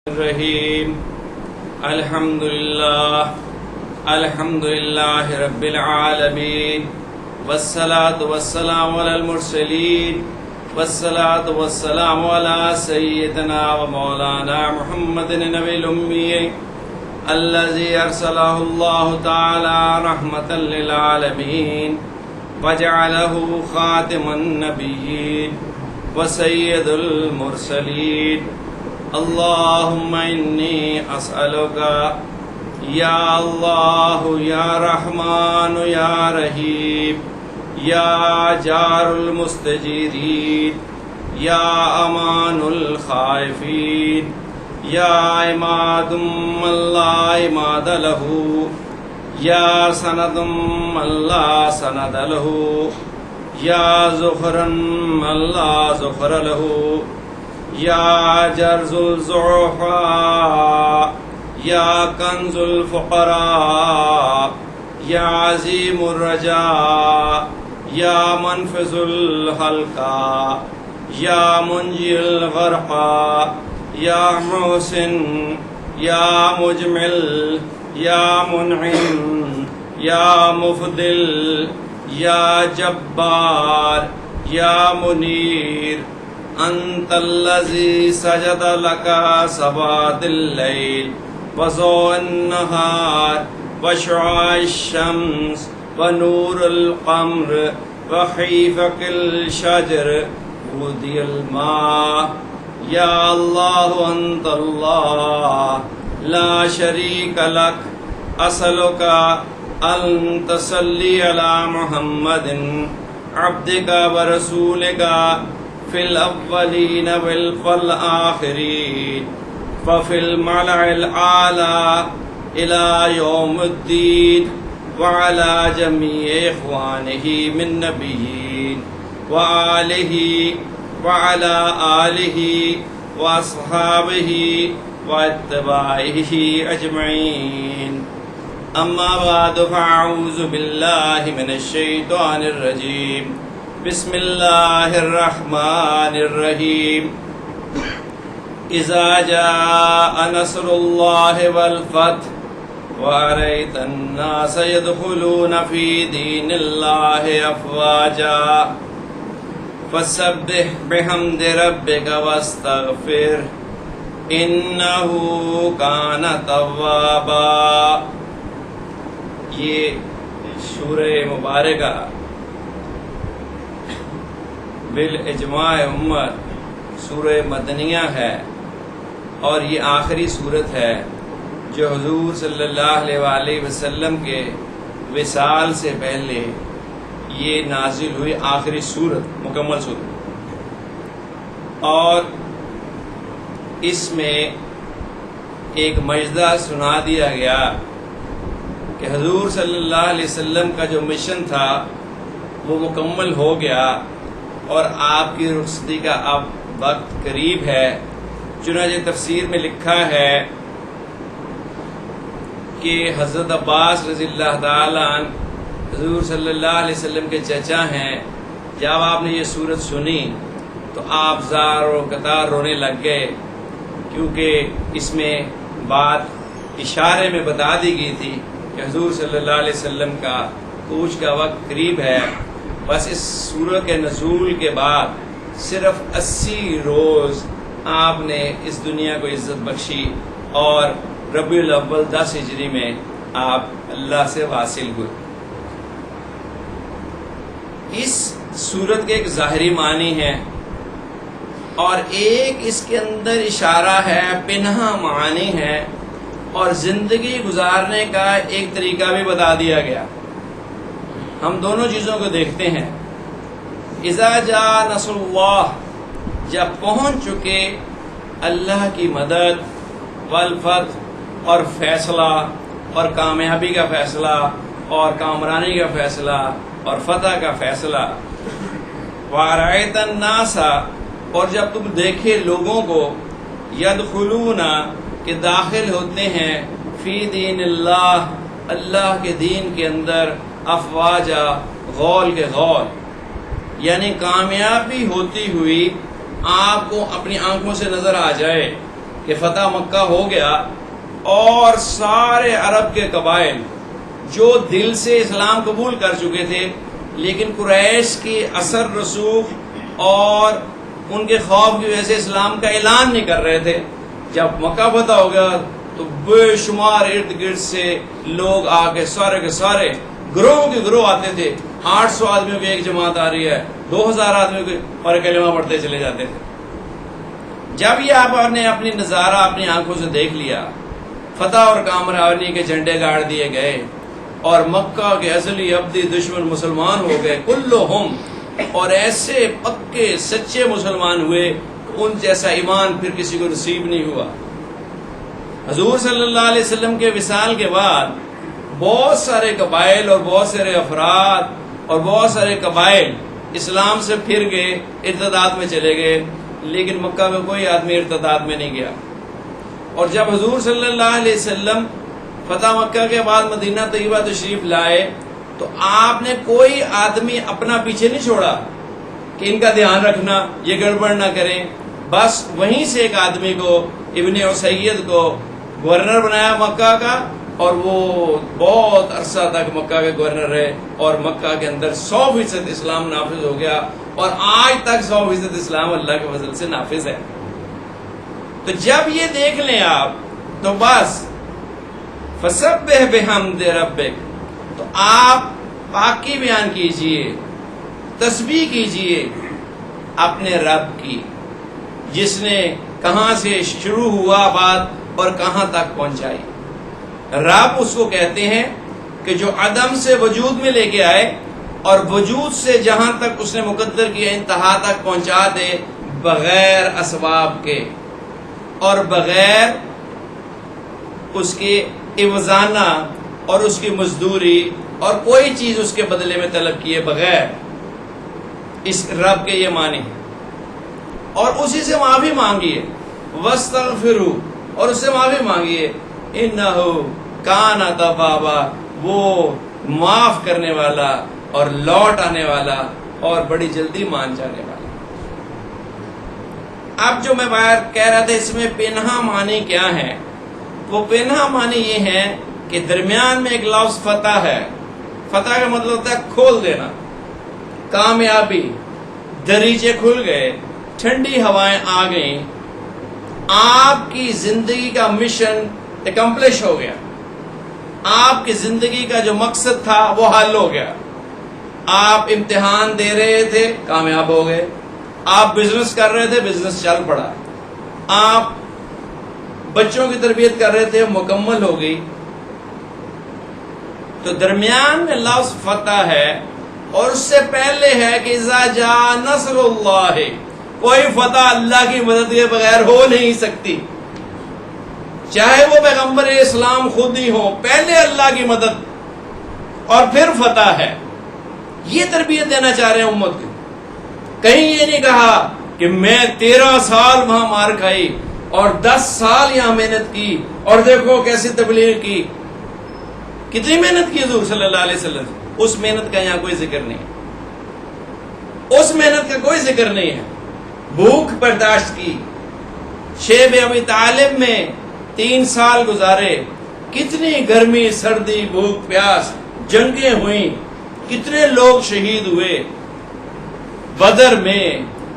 الرحیم الحمد للہ رب العالمین والصلاة والسلام علی المرسلین والصلاة والسلام علی سیدنا و مولانا محمد النبی الامی الذی ارسلہ اللہ تعالی رحمتا للعالمین وجعلہ خاتم النبیین وسید المرسلین اللہم انی اسألکا یا اللہ یا رحمان یا رحیم یا جار المستجیرین یا امان الخائفین یا عماد من لا عماد لہ یا سند من لا سند لہ یا ذخرا من لا ذخر لہ یا جرز الضعفاء یا کنز الفقراء یا عظیم الرجاء یا منفذ الحلقاء یا منجی الغرقاء یا محسن یا مجمل یا منعم یا مفضل یا جبار یا منیر انت الذی سجد لکا سواد اللیل وضوء النہار وشعاع الشمس ونور القمر وخیفق الشجر ودی الماء یا اللہ انت اللہ لا شریک لک اسألک ان تصلی علی محمد عبدک ورسولک فی الاولین والآخرین وفی الملأ الاعلی الى یوم الدین وعلی جمیع اخوانہ من نبیین وآلہ وعلی آلہ واصحابہ واتباعہ اجمعین اما بعد فاعوذ باللہ من الشیطان الرجیم بسم اللہ الرحمن الرحیم اذا جاء نصر اللہ والفتح ورأیت الناس يدخلون فی دین اللہ افواجا فسبح بحمد ربک واستغفر انہ کان توابا۔ یہ سورہ مبارکہ بالاجماع امت سورہ مدنیہ ہے، اور یہ آخری صورت ہے جو حضور صلی اللہ علیہ وآلہ وسلم کے وصال سے پہلے یہ نازل ہوئی آخری صورت، مکمل صورت، اور اس میں ایک مجدہ سنا دیا گیا کہ حضور صلی اللہ علیہ وسلم کا جو مشن تھا وہ مکمل ہو گیا اور آپ کی رخصتی کا اب وقت قریب ہے۔ چنانچہ تفسیر میں لکھا ہے کہ حضرت عباس رضی اللہ تعالیٰ عنہ حضور صلی اللہ علیہ وسلم کے چچا ہیں، جب آپ نے یہ صورت سنی تو آپ زار و قطار رونے لگ گئے، کیونکہ اس میں بات اشارے میں بتا دی گئی تھی کہ حضور صلی اللہ علیہ وسلم کا کوچ کا وقت قریب ہے۔ بس اس سورہ کے نزول کے بعد صرف 80 روز آپ نے اس دنیا کو عزت بخشی، اور ربیع الاول 10 ہجری میں آپ اللہ سے واصل ہوئے۔ اس سورت کے ایک ظاہری معنی ہے اور ایک اس کے اندر اشارہ ہے، پنہاں معنی ہے، اور زندگی گزارنے کا ایک طریقہ بھی بتا دیا گیا۔ ہم دونوں چیزوں کو دیکھتے ہیں۔ اذا جاء نصر اللہ، جب پہنچ چکے اللہ کی مدد، والفتح، اور فیصلہ اور کامیابی کا فیصلہ اور کامرانی کا فیصلہ اور فتح کا فیصلہ، ورأیت الناس، اور جب تم دیکھے لوگوں کو، یدخلون، کہ داخل ہوتے ہیں، فی دین اللہ، اللہ کے دین کے اندر، افواجا، غول کے غول، یعنی کامیابی ہوتی ہوئی آپ کو اپنی آنکھوں سے نظر آ جائے کہ فتح مکہ ہو گیا اور سارے عرب کے قبائل جو دل سے اسلام قبول کر چکے تھے لیکن قریش کی اثر رسوخ اور ان کے خوف کی وجہ سے اسلام کا اعلان نہیں کر رہے تھے، جب مکہ فتح ہو گیا تو بے شمار ارد گرد سے لوگ آ کے سارے گروہ کے گروہ آتے تھے. 800 آدمیوں کی ایک جماعت آ رہی ہے، 2000 آدمیوں کے پر کلمہ پڑھتے چلے جاتے تھے. جب یہ آپ نے اپنی نظارہ اپنی آنکھوں سے دیکھ لیا، فتح اور کامرانی کے جھنڈے گاڑ دیے گئے اور مکہ کے اصلی ابدی دشمن مسلمان ہو گئے کلہم، اور ایسے پکے سچے مسلمان ہوئے ان جیسا ایمان پھر کسی کو نصیب نہیں ہوا. حضور صلی اللہ علیہ وسلم کے وصال کے بعد بہت سارے قبائل اور بہت سارے افراد اور بہت سارے قبائل اسلام سے پھر گئے، ارتداد میں چلے گئے، لیکن مکہ میں کوئی آدمی ارتداد میں نہیں گیا. اور جب حضور صلی اللہ علیہ وسلم فتح مکہ کے بعد مدینہ طیبہ تشریف لائے تو آپ نے کوئی آدمی اپنا پیچھے نہیں چھوڑا کہ ان کا دھیان رکھنا، یہ گڑبڑ نہ کریں. بس وہیں سے ایک آدمی کو، ابن اسید کو گورنر بنایا مکہ کا، اور وہ بہت عرصہ تک مکہ کے گورنر رہے اور مکہ کے اندر 100% اسلام نافذ ہو گیا، اور آج تک 100% اسلام اللہ کے فضل سے نافذ ہے. تو جب یہ دیکھ لیں آپ تو بس فسبح بحمد ربک، تو آپ پاکی بیان کیجئے، تسبیح کیجئے اپنے رب کی، جس نے کہاں سے شروع ہوا بات اور کہاں تک پہنچائی. رب اس کو کہتے ہیں کہ جو عدم سے وجود میں لے کے آئے اور وجود سے جہاں تک اس نے مقدر کیا انتہا تک پہنچا دے، بغیر اسباب کے اور بغیر اس کے عوضانہ اور اس کی مزدوری اور کوئی چیز اس کے بدلے میں طلب کیے بغیر. اس رب کے یہ معنی ہے. اور اسی سے معافی مانگیے، واستغفروا، اور اس سے معافی مانگیے، انہ کان توابا، وہ معاف کرنے والا اور لوٹ آنے والا اور بڑی جلدی مان جانے والا. اب جو میں باہر کہہ رہا تھا اس میں پنہا معنی کیا ہے، وہ پنہا معنی یہ ہے کہ درمیان میں ایک لفظ فتح ہے. فتح کا مطلب ہوتا ہے کھول دینا، کامیابی، دریچے کھل گئے، ٹھنڈی ہوائیں آ گئیں، آپ کی زندگی کا مشن اکمپلش ہو گیا، آپ کی زندگی کا جو مقصد تھا وہ حل ہو گیا. آپ امتحان دے رہے تھے، کامیاب ہو گئے. آپ بزنس کر رہے تھے، بزنس چل پڑا. آپ بچوں کی تربیت کر رہے تھے، مکمل ہو گئی. تو درمیان میں لفظ فتح ہے، اور اس سے پہلے ہے کہ اذا جاء نصر اللہ، کوئی فتح اللہ کی مدد کے بغیر ہو نہیں سکتی، چاہے وہ پیغمبر اسلام خود ہی ہو، پہلے اللہ کی مدد اور پھر فتح ہے. یہ تربیت دینا چاہ رہے ہیں امت کو. کہیں یہ نہیں کہا کہ میں 13 سال وہاں مار کھائی اور 10 سال یہاں محنت کی اور دیکھو کیسی تبلیغ کی. کتنی محنت کی حضور صلی اللہ علیہ وسلم، اس محنت کا یہاں کوئی ذکر نہیں، اس محنت کا کوئی ذکر نہیں ہے. بھوک برداشت کی، شیب ابی طالب میں 3 سال گزارے، کتنی گرمی سردی بھوک پیاس، جنگیں ہوئیں، کتنے لوگ شہید ہوئے. بدر میں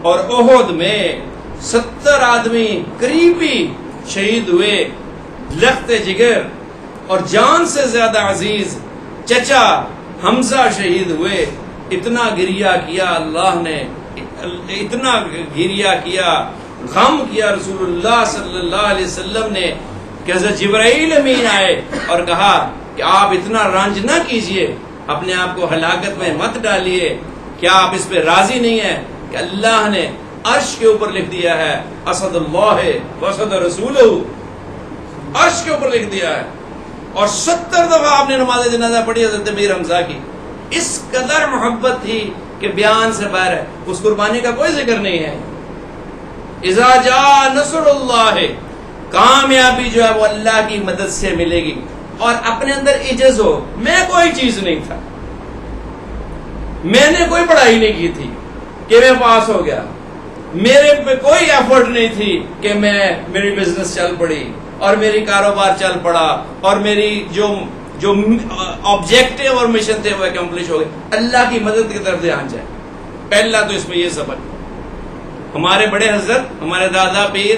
اور احد میں 70 آدمی قریبی شہید ہوئے. لخت جگر اور جان سے زیادہ عزیز چچا حمزہ شہید ہوئے. اتنا گریہ کیا اللہ نے، اتنا گریہ کیا، غم کیا رسول اللہ صلی اللہ علیہ وسلم نے کہ حضرت جبرائیل امین آئے اور کہا کہ آپ اتنا رنج نہ کیجئے، اپنے آپ کو ہلاکت میں مت ڈالیے. کیا آپ اس پہ راضی نہیں ہیں کہ اللہ نے عرش کے اوپر لکھ دیا ہے اسد اللہ واسد رسولہ، عرش کے اوپر لکھ دیا ہے. اور 70 دفعہ آپ نے نماز جنازہ پڑھی حضرت امیر حمزہ کی. اس قدر محبت تھی کہ بیان سے باہر ہے. اس قربانی کا کوئی ذکر نہیں ہے. اذا جاء نصر اللہ، کامیابی جو ہے وہ اللہ کی مدد سے ملے گی. اور اپنے اندر عجز ہو، میں کوئی چیز نہیں تھا، میں نے کوئی پڑھائی نہیں کی تھی کہ میں پاس ہو گیا، میرے پہ کوئی ایفرٹ نہیں تھی کہ میری بزنس چل پڑی اور میری کاروبار چل پڑا اور میری جو آبجیکٹو اور مشن تھے وہ اکمپلش ہو گئے. اللہ کی مدد کی طرف دھیان جائے. پہلا تو اس میں یہ سبق. ہمارے بڑے حضرت، ہمارے دادا پیر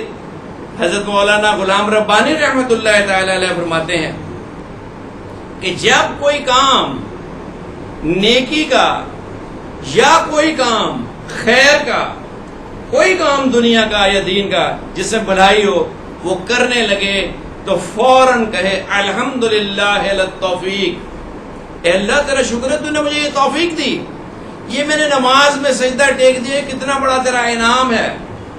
حضرت مولانا غلام ربانی رحمۃ اللہ تعالی علیہ فرماتے ہیں کہ جب کوئی کام نیکی کا یا کوئی کام خیر کا، کوئی کام دنیا کا یا دین کا جس میں بھلائی ہو، وہ کرنے لگے تو فوراً کہے الحمدللہ علی التوفیق. اے اللہ تیرا شکر ہے تو نے مجھے یہ توفیق دی، یہ میں نے نماز میں سجدہ ٹیک دیا، کتنا بڑا تیرا انعام ہے،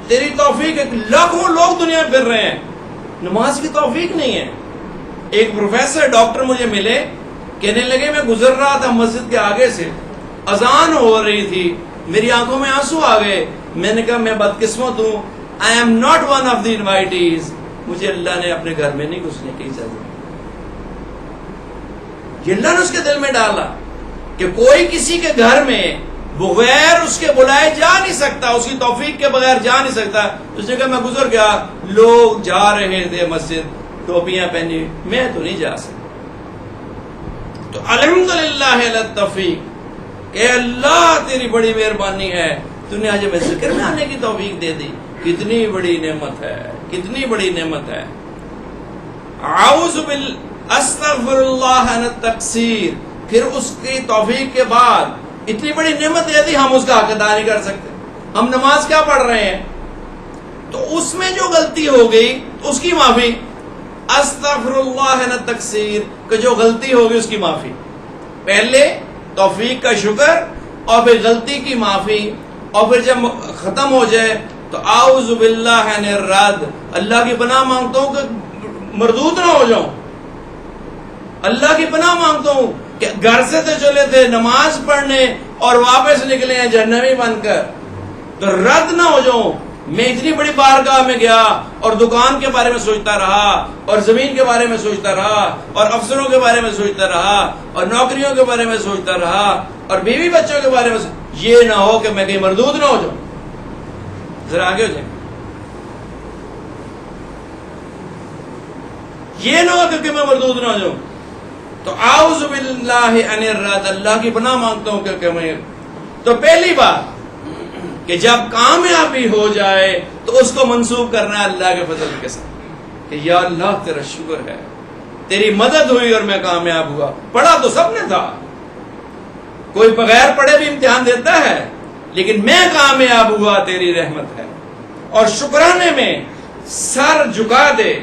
تیری توفیق ہے. لاکھوں لوگ دنیا پھر رہے ہیں، نماز کی توفیق نہیں ہے. ایک پروفیسر ڈاکٹر مجھے ملے، کہنے لگے میں گزر رہا تھا مسجد کے آگے سے، اذان ہو رہی تھی، میری آنکھوں میں آنسو آ گئے. میں نے کہا میں بدقسمت ہوں، I am not one of the invitees. مجھے اللہ نے اپنے گھر میں نہیں گھسنے کی اجازت. یہ اللہ نے اس کے دل میں ڈالا کہ کوئی کسی کے گھر میں بغیر اس کے بلائے جا نہیں سکتا، اس کی توفیق کے بغیر جا نہیں سکتا. اس نے کہا میں گزر گیا، لوگ جا رہے تھے مسجد ٹوپیاں پہنی، میں تو نہیں جا سکتا. تو الحمدللہ علی التوفیق کہ اللہ تیری بڑی مہربانی ہے، تو نے آج ہمیں ذکر میں آنے کی توفیق دے دی. کتنی بڑی نعمت ہے، کتنی بڑی نعمت ہے. اعوذ استغفر اللہ عن التقصیر. پھر اس کی توفیق کے بعد اتنی بڑی نعمت دے دی، ہم اس کا حق ادا نہیں کر سکتے. ہم نماز کیا پڑھ رہے ہیں تو اس میں جو غلطی ہو گئی اس کی معافی. استغفر اللہ عن التقصیر کہ جو غلطی ہوگی اس کی معافی. پہلے توفیق کا شکر اور پھر غلطی کی معافی، اور پھر جب ختم ہو جائے تو اعوذ باللہ عن الرد. اللہ کی پناہ مانگتا ہوں کہ مردود نہ ہو جاؤں. اللہ کی پناہ مانگتا ہوں کہ گھر سے تو چلے تھے نماز پڑھنے اور واپس نکلے ہیں جہنمی بن کر، تو رد نہ ہو جاؤں. میں اتنی بڑی بارگاہ میں گیا اور دکان کے بارے میں سوچتا رہا اور زمین کے بارے میں سوچتا رہا اور افسروں کے بارے میں سوچتا رہا اور نوکریوں کے بارے میں سوچتا رہا اور بیوی بچوں کے بارے میں یہ نہ ہو کہ میں کہیں مردود نہ ہو جاؤں. ذرا آگے ہو جائیں. یہ نہ ہو کہ میں مردود نہ ہو جاؤں. تو اعوذ باللہ عن الرد، اللہ کی پناہ مانگتا ہوں کہ میں. تو پہلی بات کہ جب کامیابی ہو جائے تو اس کو منسوب کرنا ہے اللہ کے فضل کے ساتھ کہ یا اللہ تیرا شکر ہے، تیری مدد ہوئی اور میں کامیاب ہوا. پڑھا تو سب نے تھا، کوئی بغیر پڑھے بھی امتحان دیتا ہے، لیکن میں کامیاب ہوا تیری رحمت ہے. اور شکرانے میں سر جھکا دے.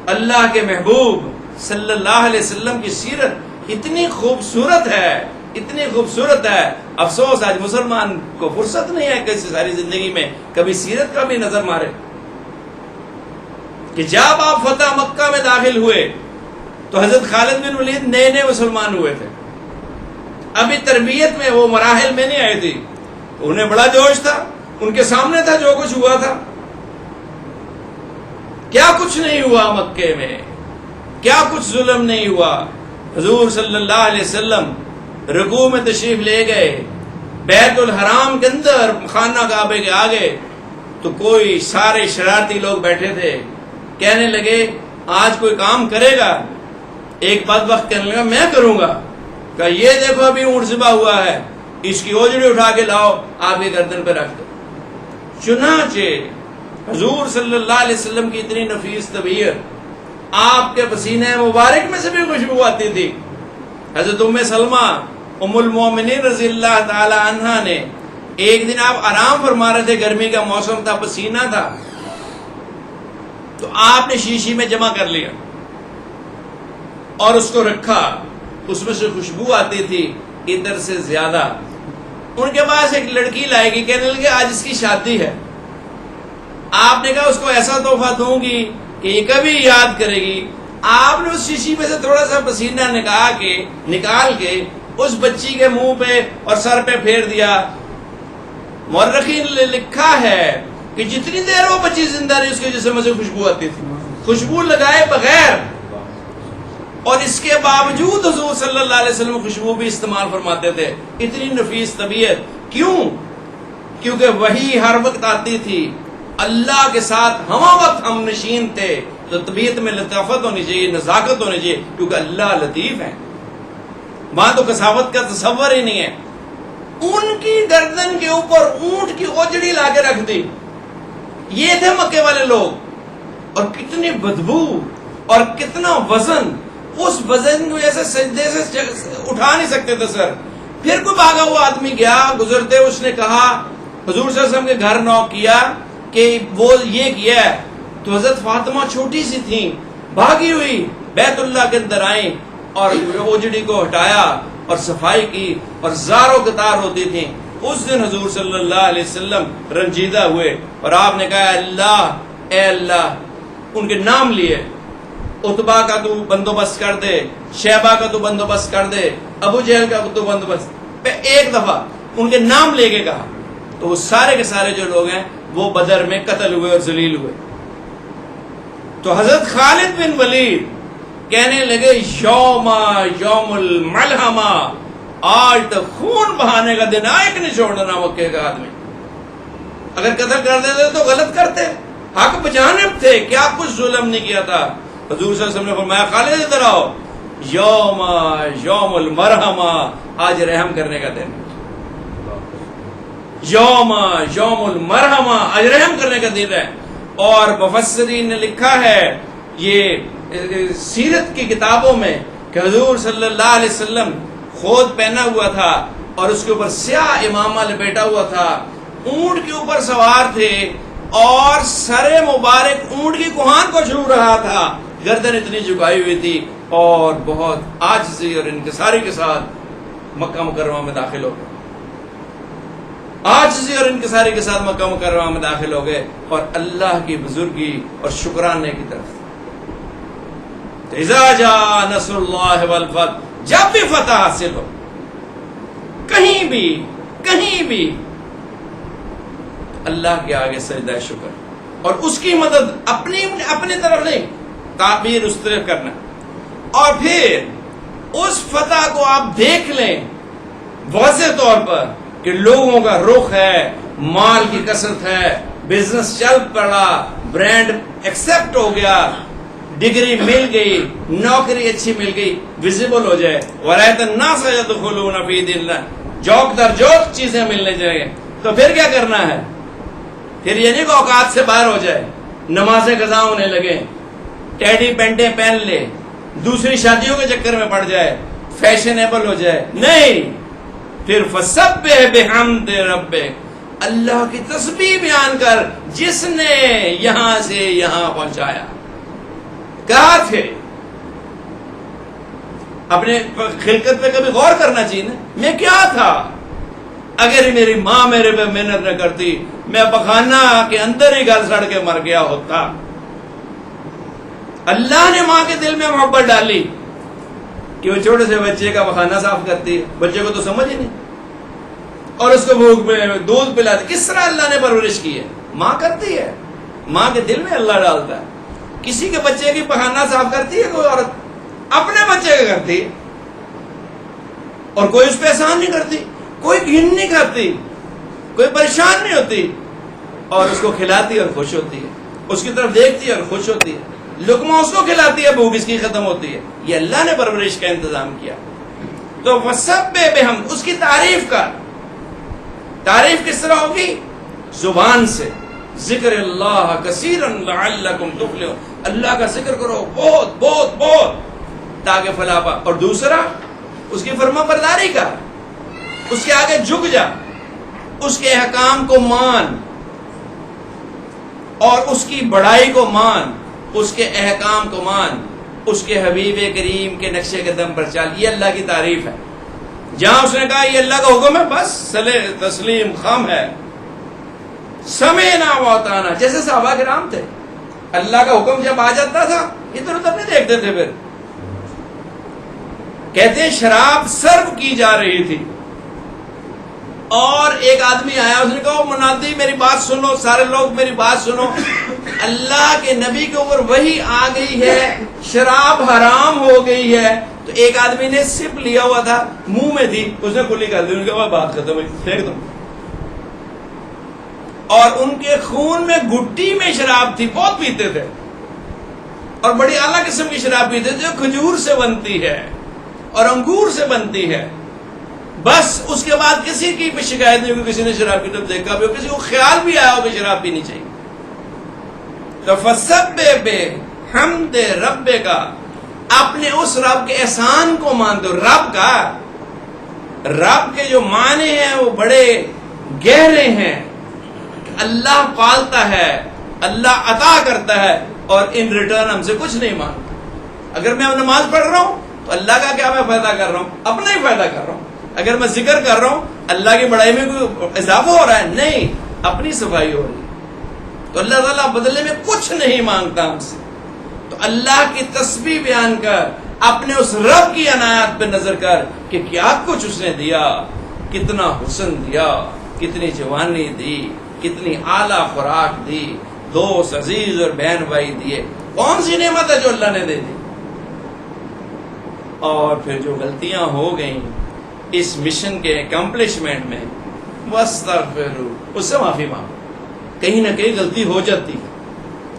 اللہ کے محبوب صلی اللہ علیہ وسلم کی سیرت اتنی خوبصورت ہے، اتنی خوبصورت ہے. افسوس آج مسلمان کو فرصت نہیں ہے کہ ساری زندگی میں کبھی سیرت کا بھی نظر مارے. کہ جب آپ فتح مکہ میں داخل ہوئے تو حضرت خالد بن ولید نئے نئے مسلمان ہوئے تھے، ابھی تربیت میں وہ مراحل میں نہیں آئی تھی. انہیں بڑا جوش تھا، ان کے سامنے تھا جو کچھ ہوا تھا. کیا کچھ نہیں ہوا مکے میں، کیا کچھ ظلم نہیں ہوا. حضور صلی اللہ علیہ وسلم رکوع میں تشریف لے گئے، بیت الحرام کے اندر خانہ کعبے کے آگے، تو کوئی سارے شرارتی لوگ بیٹھے تھے. کہنے لگے آج کوئی کام کرے گا؟ ایک بدبخت کہنے لگا میں کروں گا. کہا یہ دیکھو ابھی اونٹ ذبح ہوا ہے، اس کی اوجڑی اٹھا کے لاؤ، آپ کے گردن پہ رکھ دو. چنانچہ حضور صلی اللہ علیہ وسلم کی اتنی نفیس طبیعت، آپ کے پسینے مبارک میں سے بھی خوشبو آتی تھی. حضرت ام سلمہ ام المومنین رضی اللہ تعالی عنہا نے ایک دن آپ آرام فرما رہے تھے، گرمی کا موسم تھا، پسینہ تھا، تو آپ نے شیشی میں جمع کر لیا اور اس کو رکھا. اس میں سے خوشبو آتی تھی ادھر سے زیادہ. ان کے پاس ایک لڑکی لائے گی، کہنے لگے آج اس کی شادی ہے. آپ نے کہا اس کو ایسا تحفہ دوں گی کہ یہ کبھی یاد کرے گی. آپ نے اس شیشی میں سے تھوڑا سا پسینہ نکال کے اس بچی کے منہ پہ اور سر پہ پھیر دیا. مورخین نے لکھا ہے کہ جتنی دیر وہ بچی زندہ رہی اس کے جسم سے خوشبو آتی تھی، خوشبو لگائے بغیر. اور اس کے باوجود حضور صلی اللہ علیہ وسلم خوشبو بھی استعمال فرماتے تھے. اتنی نفیس طبیعت. کیوں؟ کیونکہ وہی ہر وقت آتی تھی، اللہ کے ساتھ ہما وقت ہم نشین تھے، تو طبیعت میں لطافت ہونی چاہیے، نزاکت ہونی چاہیے، کیونکہ اللہ لطیف ہے، وہاں تو کساوت کا تصور ہی نہیں ہے۔ ان کی گردن کے اوپر اونٹ کی اوجڑی لا کے رکھ دی، یہ تھے مکے والے لوگ، اور کتنی بدبو اور کتنا وزن، اس وزن کی وجہ سے سجدے سے اٹھا نہیں سکتے تھے سر۔ پھر کوئی بھاگا ہوا آدمی گیا گزرتے، اس نے کہا حضور صلی اللہ علیہ وسلم کے گھر نوک کیا کہ وہ یہ کیا ہے، تو حضرت فاطمہ چھوٹی سی تھیں، بھاگی ہوئی بیت اللہ کے اندر آئیں اور اوجڑی کو ہٹایا اور صفائی کی، اور زاروں قطار ہوتی تھیں۔ اس دن حضور صلی اللہ علیہ وسلم رنجیدہ ہوئے اور آپ نے کہا اللہ، اے اللہ، ان کے نام لیے، عتبہ کا تو بندوبست کر دے، شیبہ کا تو بندوبست کر دے، ابو جہل کا تو بندوبست، پہ ایک دفعہ ان کے نام لے کے کہا، تو وہ سارے کے سارے جو لوگ ہیں وہ بدر میں قتل ہوئے اور ذلیل ہوئے۔ تو حضرت خالد بن ولید کہنے لگے یوم الملحمہ، آج تو خون بہانے کا دن، ایک نہیں چھوڑنا مکے کا آدمی، اگر قتل کر دیتے تو غلط کرتے، حق بجانب تھے، کیا کچھ ظلم نہیں کیا تھا۔ حضور صلی اللہ علیہ وسلم نے فرمایا خالد ادھر آؤ، یوم المرحمہ، آج رحم کرنے کا دن، یوم المرحمہ، آج رحم کرنے کا دن ہے۔ اور مفسرین نے لکھا ہے یہ سیرت کی کتابوں میں کہ حضور صلی اللہ علیہ وسلم خود پہنا ہوا تھا اور اس کے اوپر سیاہ امامہ لپیٹا ہوا تھا، اونٹ کے اوپر سوار تھے اور سر مبارک اونٹ کی کوہان کو چھو رہا تھا، گردن اتنی جھکائی ہوئی تھی، اور بہت عاجزی اور انکساری کے ساتھ مکہ مکرمہ میں داخل ہو گئے، عاجزی اور انکساری کے ساتھ مکہ مکرمہ میں داخل ہو گئے، اور اللہ کی بزرگی اور شکرانے کی طرف۔ اذا جاء نصر اللہ والفتح، جب بھی فتح حاصل ہو، کہیں بھی اللہ کے آگے سجدہ شکر، اور اس کی مدد اپنی طرف نہیں، تعبیر اس طرف کرنا، اور پھر اس فتح کو آپ دیکھ لیں واضح طور پر کہ لوگوں کا رخ ہے، مال کی کثرت ہے، بزنس چل پڑا، برانڈ ایکسپٹ ہو گیا، ڈگری مل گئی، نوکری اچھی مل گئی، ویزیبل ہو جائے، وَرَأَيْتَ النَّاسَ يَدْخُلُونَ فِي دِينِ اللَّهِ، جوک در جوک چیزیں ملنے جائیں، تو پھر کیا کرنا ہے؟ پھر یہ نہیں کہ اوقات سے باہر ہو جائے، نمازیں قضا ہونے لگے، ٹیڈی پینٹیں پہن لے، دوسری شادیوں کے چکر میں پڑ جائے، فیشنیبل ہو جائے، نہیں، پھر فَسَبِّحْ بِحَمْدِ رَبِّكَ، اللہ کی تسبیح بیان کر جس نے یہاں سے یہاں پہنچایا۔ کہاں تھے؟ اپنے خلقت پہ کبھی غور کرنا چاہیے نا، میں کیا تھا؟ اگر میری ماں میرے پہ محنت نہ کرتی، میں پخانہ کے اندر ہی گل سڑ کے مر گیا ہوتا۔ اللہ نے ماں کے دل میں محبت ڈالی کہ وہ چھوٹے سے بچے کا پخانہ صاف کرتی ہے، بچے کو تو سمجھ ہی نہیں، اور اس کو بھوک میں دودھ پلاتی۔ کس طرح اللہ نے پرورش کی ہے؟ ماں کرتی ہے، ماں کے دل میں اللہ ڈالتا ہے۔ کسی کے بچے کی پخانہ صاف کرتی ہے کوئی عورت؟ اپنے بچے کا کرتی، اور کوئی اس پہ احسان نہیں کرتی، کوئی گھن نہیں کرتی، کوئی پریشان نہیں ہوتی، اور اس کو کھلاتی اور خوش ہوتی ہے، اس کی طرف دیکھتی ہے اور خوش ہوتی ہے، لقمہ اس کو کھلاتی ہے، بھوک اس کی ختم ہوتی ہے۔ یہ اللہ نے پرورش کا انتظام کیا۔ تو وَسَبِّحْ بِحَمْدِ، اس کی تعریف کر۔ تعریف کس طرح ہوگی؟ زبان سے، ذکر اللہ کثیرا لعلکم تفلحون، اللہ کا ذکر کرو بہت بہت بہت تاکہ فلاح پا۔ اور دوسرا اس کی فرما برداری کا، اس کے آگے جھک جا، اس کے احکام کو مان اور اس کی بڑائی کو مان، اس کے احکام کو مان، اس کے حبیب کریم کے نقشے قدم پر چل۔ یہ اللہ کی تعریف ہے۔ جہاں اس نے کہا یہ اللہ کا حکم ہے، بس صلح تسلیم خم ہے، سمعنا واطعنا، جیسے صحابہ کرام تھے، اللہ کا حکم جب آ جاتا تھا ادھر ادھر نہیں دیکھتے تھے۔ پھر کہتے ہیں شراب سرو کی جا رہی تھی اور ایک آدمی آیا، اس نے کہا منادی میری بات سنو، سارے لوگ میری بات سنو، اللہ کے نبی کے اوپر وحی آ گئی ہے، شراب حرام ہو گئی ہے۔ تو ایک آدمی نے سپ لیا ہوا تھا، منہ میں تھی، اس نے کلی کر دی، ان کے بعد بات ختم ہوئی، پھینک دو۔ اور ان کے خون میں گٹی میں شراب تھی، بہت پیتے تھے، اور بڑی اعلیٰ قسم کی شراب پیتے تھے جو کھجور سے بنتی ہے اور انگور سے بنتی ہے۔ بس اس کے بعد کسی کی بھی شکایت نہیں ہوگی، کسی نے شراب کی طرف دیکھا بھی ہو، کسی کو خیال بھی آیا ہو کہ شراب پینی چاہیے۔ تو فَسَبِّحْ بِحَمْدِ رَبِّكَ، اپنے اس رب کے احسان کو مان دو۔ رب کے جو معنی ہیں وہ بڑے گہرے ہیں۔ اللہ پالتا ہے، اللہ عطا کرتا ہے، اور ان ریٹرن ہم سے کچھ نہیں مانگتا۔ اگر میں نماز پڑھ رہا ہوں تو اللہ کا کیا میں فائدہ کر رہا ہوں؟ اپنا ہی فائدہ کر رہا ہوں۔ اگر میں ذکر کر رہا ہوں اللہ کی بڑائی میں کوئی اضافہ ہو رہا ہے؟ نہیں، اپنی صفائی ہو رہی ہے۔ تو اللہ تعالیٰ بدلے میں کچھ نہیں مانگتا ہم سے۔ تو اللہ کی تسبیح بیان کر، اپنے اس رب کی عنایات پہ نظر کر کہ کیا کچھ اس نے دیا، کتنا حسن دیا، کتنی جوانی دی، کتنی اعلیٰ خوراک دی، دوست عزیز اور بہن بھائی دیے۔ کون سی نعمت ہے جو اللہ نے دے دی؟ اور پھر جو غلطیاں ہو گئیں اس مشن کے اکمپلشمنٹ میں، واستغفروا، اس سے معافی مانگو۔ کہیں نہ کہیں غلطی ہو جاتی ہے۔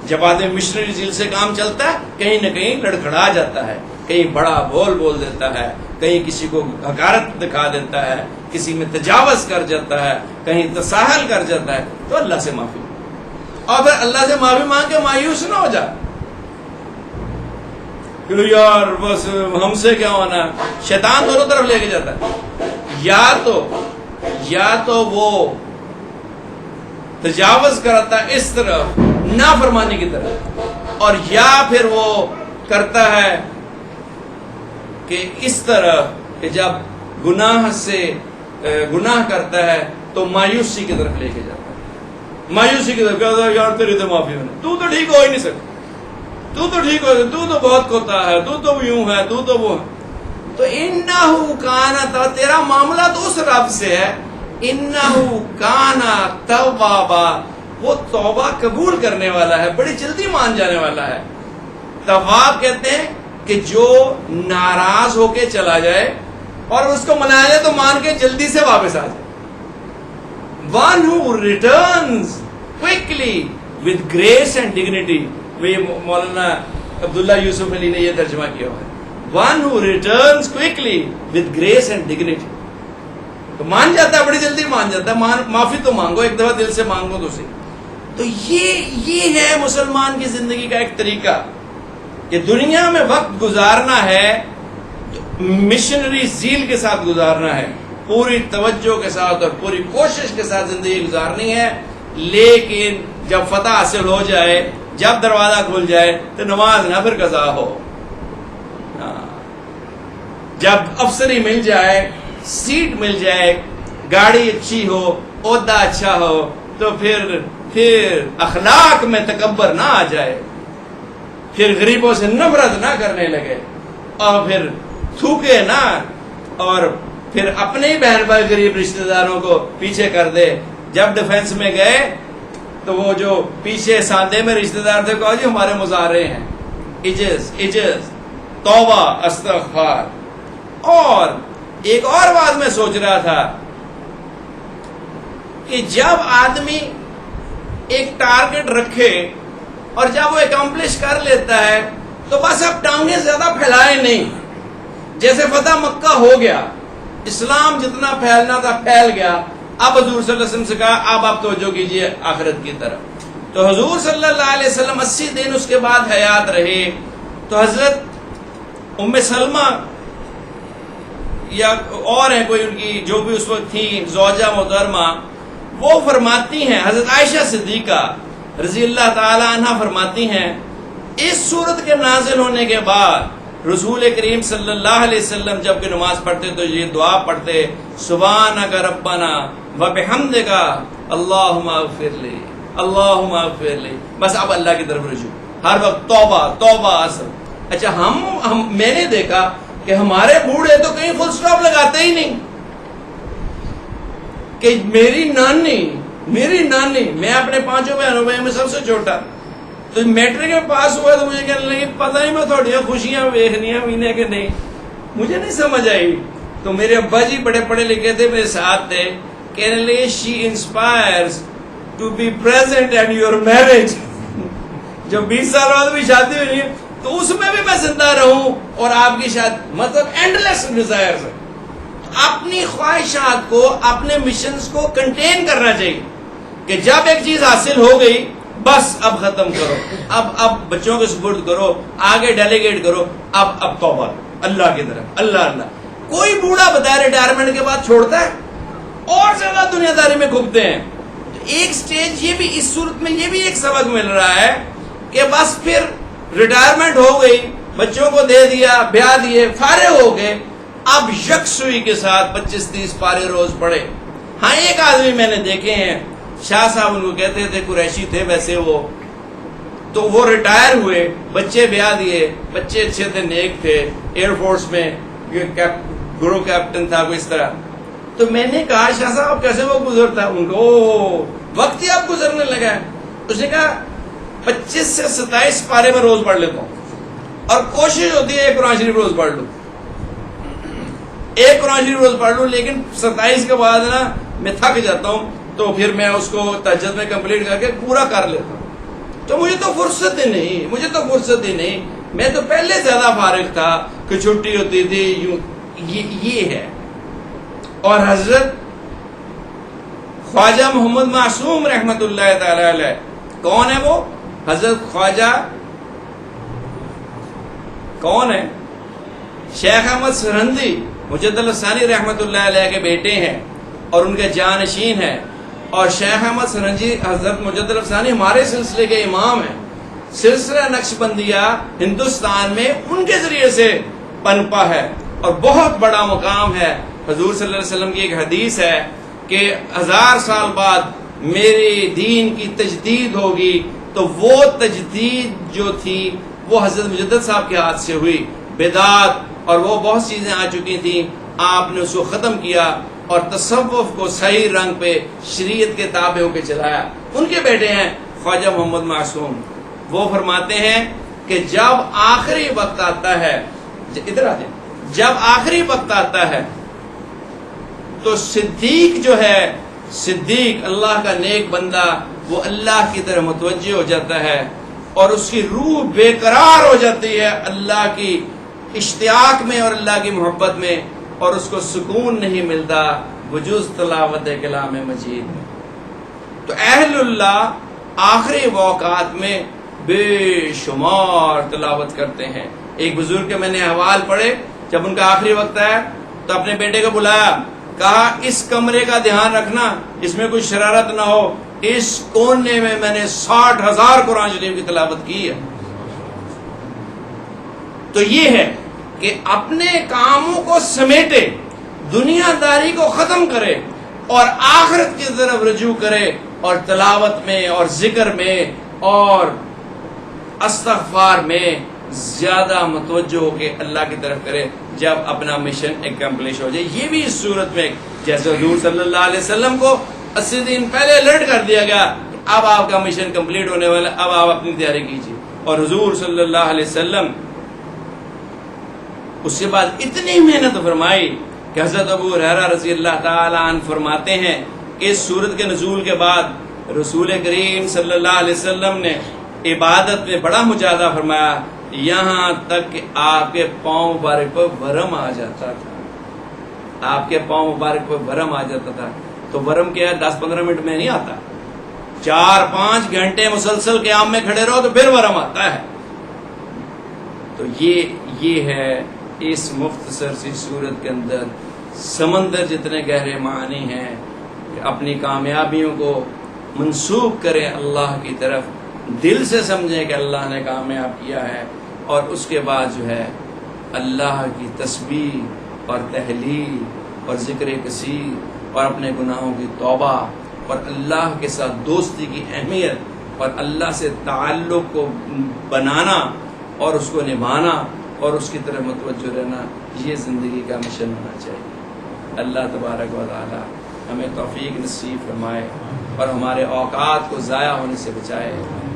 جب آدمی مشنری ذیل سے کام چلتا ہے کہیں نہ کہیں لڑکھڑا جاتا ہے، کہیں بڑا بول دیتا ہے، کہیں کسی کو حقارت دکھا دیتا ہے، کسی میں تجاوز کر جاتا ہے، کہیں تساہل کر جاتا ہے، تو اللہ سے معافی مانگو۔ اور پھر اللہ سے معافی مانگ کے مایوس نہ ہو جا کہ یار بس ہم سے کیا ہونا۔ شیطان دونوں طرف لے کے جاتا ہے، یا تو وہ تجاوز کرتا ہے اس طرف، نافرمانی کی طرف، اور یا پھر وہ کرتا ہے کہ اس طرف کہ جب گناہ کرتا ہے تو مایوسی کی طرف لے کے جاتا ہے۔ مایوسی کی طرف کہتا ہے یار تیری تو معافی ہونے، تو ٹھیک ہو ہی نہیں سکتا، تو ٹھیک ہو، تو بہت کوتا ہے، تو یوں ہے، تو وہ ہے۔ تو انہو کانا، تیرا معاملہ تو اس رب سے ہے، انہو کانا توابا، وہ توبہ قبول کرنے والا ہے، بڑی جلدی مان جانے والا ہے۔ تواب کہتے ہیں کہ جو ناراض ہو کے چلا جائے اور اس کو منایا جائے تو مان کے جلدی سے واپس آ جائے۔ One who returns quickly with grace and dignity، مولانا عبداللہ یوسف علی نے یہ ترجمہ کیا ہے، One who returns quickly with grace and dignity، تو مان جاتا ہے، بڑی جلدی مان جاتا ہے۔ معافی تو مانگو، ایک دفعہ دل سے مانگو تو صحیح۔ تو یہ ہے مسلمان کی زندگی کا ایک طریقہ کہ دنیا میں وقت گزارنا ہے مشنری زیل کے ساتھ گزارنا ہے، پوری توجہ کے ساتھ اور پوری کوشش کے ساتھ زندگی گزارنی ہے، لیکن جب فتح حاصل ہو جائے، جب دروازہ کھل جائے تو نماز نہ پھر قضا ہو۔ جب افسری مل جائے، سیٹ مل جائے، گاڑی اچھی ہو، عہدہ اچھا ہو، تو پھر اخلاق میں تکبر نہ آ جائے، پھر غریبوں سے نفرت نہ کرنے لگے، اور پھر تھوکے نہ، اور پھر اپنے ہی بہن بھائی غریب رشتہ داروں کو پیچھے کر دے۔ جب ڈیفنس میں گئے تو وہ جو پیچھے ساندے میں رشتہ دار تھے کہا جی ہمارے مظاہرے ہیں، عجز، توبہ، استغفار۔ اور ایک اور بات میں سوچ رہا تھا کہ جب آدمی ایک ٹارگٹ رکھے اور جب وہ اکمپلش کر لیتا ہے تو بس اب ٹانگیں زیادہ پھیلائے نہیں۔ جیسے فتح مکہ ہو گیا، اسلام جتنا پھیلنا تھا پھیل گیا، اب حضور صلی اللہ علیہ وسلم سے کہا اب آپ توجہ کیجئے آخرت کی طرف۔ تو حضور صلی اللہ علیہ وسلم 80 دن اس کے بعد حیات رہے، تو حضرت ام سلمہ یا اور ہیں کوئی ان کی جو بھی اس وقت تھی زوجہ محترمہ، وہ فرماتی ہیں، حضرت عائشہ صدیقہ رضی اللہ تعالی عنہ فرماتی ہیں، اس صورت کے نازل ہونے کے بعد رسول کریم صلی اللہ علیہ وسلم جب کہ نماز پڑھتے تو یہ دعا پڑھتے، سبحانک ربنا وبحمدک اللہم اغفر لی، اللہم اغفر لی۔ بس اب اللہ کی طرف رجوع، ہر وقت توبہ توبہ اثر۔ اچھا میں نے دیکھا کہ ہمارے بوڑھے تو کہیں فل سٹاپ لگاتے ہی نہیں، کہ میری نانی، میں اپنے 5 بہنوں میں سب سے چھوٹا، تو میٹرک میں پاس ہوا تو مجھے کہنے لگے پتہ نہیں میں تھوڑی خوشیاں ویخنیاں مینے کہ نہیں، مجھے نہیں سمجھ آئی۔ تو میرے ابا جی بڑے پڑھے لکھے تھے، میرے ساتھ تھے، کہنے لگے شی inspires to be present at your marriage. جب 20 سال بعد بھی شادی ہوئی تو اس میں بھی میں زندہ رہوں اور آپ کی شادی, مطلب اینڈلیس ڈیزائرز ہے. اپنی خواہشات کو, اپنے مشنز کو کنٹین کرنا چاہیے کہ جب ایک چیز حاصل ہو گئی بس اب ختم کرو, اب بچوں کے سپرد کرو, آگے ڈیلیگیٹ کرو, اب توبہ اللہ کی طرف, اللہ. کوئی بوڑھا بتایا ریٹائرمنٹ کے بعد چھوڑتا ہے, اور زیادہ دنیا داری میں گھومتے ہیں. ایک سٹیج یہ بھی, اس صورت میں یہ بھی ایک سبق مل رہا ہے کہ بس پھر ریٹائرمنٹ ہو گئی, بچوں کو دے دیا, بیاہ دیے, فارغ ہو گئے, اب یکسوئی کے ساتھ 25-30 پارے روز پڑھے. ہاں ایک آدمی میں نے دیکھے ہیں, شاہ صاحب ان کو کہتے تھے, قریشی تھے ویسے وہ, تو وہ ریٹائر ہوئے, بچے بیاہ دیے, بچے اچھے تھے, نیک تھے, ایئر فورس میں گرو کیپٹن تھا کوئی اس طرح. تو میں نے کہا شاہ صاحب کیسے وہ گزرتا, ان کو وقت ہی اب گزرنے لگا ہے. اس نے کہا 25 سے 27 پارے میں روز پڑھ لیتا ہوں, اور کوشش ہوتی ہے ایک قرآن شریف روز پڑھ لوں, ایک قرآن شریف روز پڑھ لوں, لیکن 27 کے بعد نا میں تھک جاتا ہوں, تو پھر میں اس کو تہجد میں کمپلیٹ کر کے پورا کر لیتا ہوں. تو مجھے تو فرصت ہی نہیں, میں تو پہلے زیادہ فارغ تھا کہ چھٹی ہوتی تھی یوں. یہ ہے. اور حضرت خواجہ محمد معصوم رحمت اللہ تعالی علیہ, کون ہے وہ حضرت خواجہ, کون ہے؟ شیخ احمد سرہندی مجد الثانی رحمت اللہ علیہ کے بیٹے ہیں اور ان کے جانشین ہیں. اور شیخ احمد سرہندی حضرت مجد الثانی ہمارے سلسلے کے امام ہیں. سلسلہ نقشبندیہ ہندوستان میں ان کے ذریعے سے پنپا ہے اور بہت بڑا مقام ہے. حضور صلی اللہ علیہ وسلم کی ایک حدیث ہے کہ 1000 سال بعد میرے دین کی تجدید ہوگی, تو وہ تجدید جو تھی وہ حضرت مجدد صاحب کے ہاتھ سے ہوئی. بدعت اور وہ بہت چیزیں آ چکی تھیں, آپ نے اس کو ختم کیا اور تصوف کو صحیح رنگ پہ شریعت کے تابع ہو کے چلایا. ان کے بیٹے ہیں خواجہ محمد معصوم. وہ فرماتے ہیں کہ جب آخری وقت آتا ہے, ادھر آ جائیں, جب آخری وقت آتا ہے تو صدیق جو ہے, صدیق اللہ کا نیک بندہ, وہ اللہ کی طرف متوجہ ہو جاتا ہے اور اس کی روح بے قرار ہو جاتی ہے اللہ کی اشتیاق میں اور اللہ کی محبت میں, اور اس کو سکون نہیں ملتا بجز تلاوت کلام مجید میں. تو اہل اللہ آخری اوقات میں بے شمار تلاوت کرتے ہیں. ایک بزرگ کے میں نے احوال پڑھے, جب ان کا آخری وقت آیا تو اپنے بیٹے کو بلایا, کہا اس کمرے کا دھیان رکھنا, اس میں کوئی شرارت نہ ہو, اس کونے میں میں نے 60,000 قرآن شریف کی تلاوت کی ہے. تو یہ ہے کہ اپنے کاموں کو سمیٹے, دنیا داری کو ختم کرے اور آخرت کی طرف رجوع کرے, اور تلاوت میں اور ذکر میں اور استغفار میں زیادہ متوجہ ہو کے اللہ کی طرف کرے جب اپنا مشن اکمپلش ہو جائے. یہ بھی اس صورت میں جیسے حضور صلی اللہ علیہ وسلم کو 80 دن پہلے الرٹ کر دیا گیا, اب آپ کا مشن کمپلیٹ ہونے والا, اب آپ اپنی تیاری کیجیے. اور حضور صلی اللہ علیہ وسلم اس کے بعد اتنی محنت فرمائی کہ حضرت ابو ہریرہ رضی اللہ تعالی عنہ فرماتے ہیں اس سورت کے نزول کے بعد رسول کریم صلی اللہ علیہ وسلم نے عبادت میں بڑا مجاہدہ فرمایا, یہاں تک کہ آپ کے پاؤں مبارک پر ورم آ جاتا تھا, آپ کے پاؤں مبارک پر ورم آ جاتا تھا. تو ورم کیا ہے, 10-15 منٹ میں نہیں آتا, 4-5 گھنٹے مسلسل قیام میں کھڑے رہو تو پھر ورم آتا ہے. تو یہ ہے اس مختصر سی صورت کے اندر سمندر جتنے گہرے معنی ہیں کہ اپنی کامیابیوں کو منسوب کریں اللہ کی طرف, دل سے سمجھیں کہ اللہ نے کامیاب کیا ہے, اور اس کے بعد جو ہے اللہ کی تسبیح اور تحلیل اور ذکر کثیر اور اپنے گناہوں کی توبہ اور اللہ کے ساتھ دوستی کی اہمیت اور اللہ سے تعلق کو بنانا اور اس کو نبھانا اور اس کی طرف متوجہ رہنا, یہ زندگی کا مشن ہونا چاہیے. اللہ تبارک و تعالی ہمیں توفیق نصیب فرمائے اور ہمارے اوقات کو ضائع ہونے سے بچائے,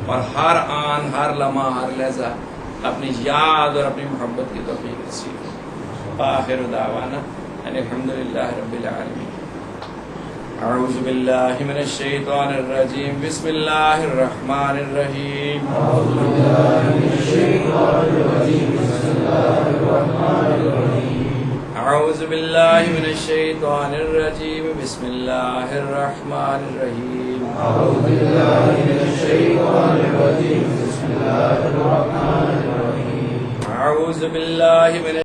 اور ہر آن, ہر لمحہ, ہر لحظہ اپنی یاد اور اپنی محبت کی توفیق نصیب. آخر دعوانا الحمدللہ رب العالمین. أعوذ بالله من الشيطان الرجيم بسم الله الرحمن الرحيم أعوذ بالله من الشيطان الرجيم بسم الله الرحمن الرحيم أعوذ بالله من الشيطان الرجيم بسم الله الرحمن الرحيم أعوذ بالله من الشيطان الرجيم بسم الله الرحمن الرحيم أعوذ بالله من